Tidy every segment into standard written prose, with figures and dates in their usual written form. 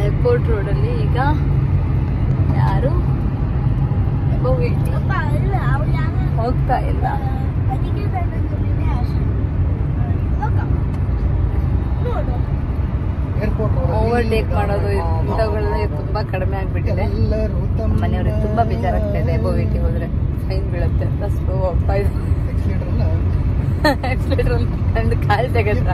Airport ರೋಡಲ್ಲಿ ಈಗ ಯಾರು ಹೋಗ್ತಾ ಇಲ್ಲ. ಓವರ್ಟೇಕ್ ಮಾಡೋದು ಇಂಥವುಗಳೆಲ್ಲ ತುಂಬಾ ಕಡಿಮೆ ಆಗ್ಬಿಟ್ಟಿದೆ. ಮನೆಯವ್ರಿಗೆ ತುಂಬಾ ಬೇಜಾರಾಗ್ತಾ ಇದೆ. ಬೋವಿಟಿ ಹೋದ್ರೆ ಫೈನ್ ಬೀಳುತ್ತೆ ಅಂತ ಸ್ಲೋ ಹೋಗ್ತಾ ಇದೆ. ಆಕ್ಸಿಲೇಟರ್ ಕಂಡು ಕಾಲ್ ತೆಗೆದ್ರ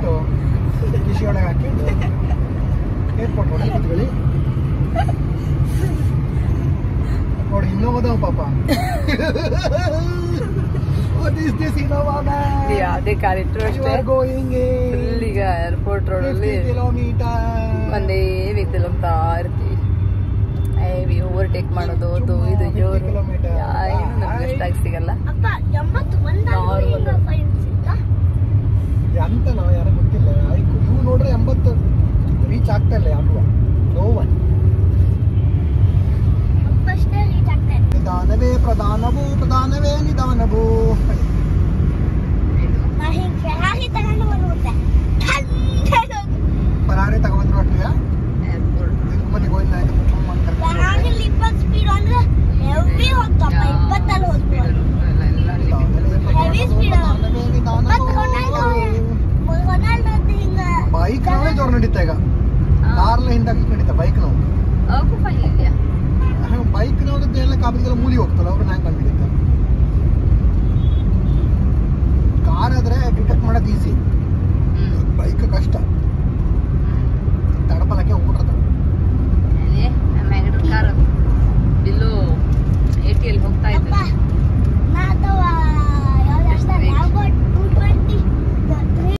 ಯಾವ್ದೇ ಕಾರ್ ಇಟ್ಟರು ಅಷ್ಟೇ ಫುಲ್ ಈಗ ಏರ್ಪೋರ್ಟ್ ರೋಡ್ ಅಲ್ಲಿ ಒಂದೇ ವೆಹಿಕಲ್ ಅಂತ ಇರ್ತೀವಿ. ಓವರ್ಟೇಕ್ ಮಾಡೋದು ಅದು ಇದು ಜೋರು ಏನು ನಮ್ಗೆ ಅಷ್ಟಾಗಿ ಸಿಗಲ್ಲ. ಅಂತ ನಾವು ಯಾರು ಗೊತ್ತಿಲ್ಲ. ಇವು ನೋಡ್ರೆ 80 ರೀಚ್ ಆಗ್ತಾ ಇಲ್ಲ ಯಾರು. ನೋವನ್ ನಿಧಾನವೇ ಪ್ರಧಾನವು ಪ್ರಧಾನವೇ ನಿಧಾನವು. ಪರಾರಿ ತಗೊಂಡ್ರು ಅಟ್ಟಿಯ ತಿರುಪತಿಗೆ ಹೋಯ್ತಾ ಬೈಕ್ ನಾವೇ ಜೋರು ನಡೀತಾ ಈಗ. ಕಾರ್ಲ ಹಿಂದಾಗಿ ನಡೀತಾ ಬೈಕ್ ನಾವು. ಬೈಕ್ ನೋಡಿದ್ರೆ ಎಲ್ಲ ಕಾಪಿಗೆಲ್ಲ ಮೂಲಿ ಹೋಗ್ತಲ್ಲ ಅವ್ರನ್ನ ಹ್ಯಾಂಗ್ ಕಂಡು ಹಿಡಿತ. ಕಾರ್ ಆದ್ರೆ ಡಿಟೆಕ್ಟ್ ಮಾಡೋದು ಈಸಿ, ಬೈಕ್ ಕಷ್ಟ.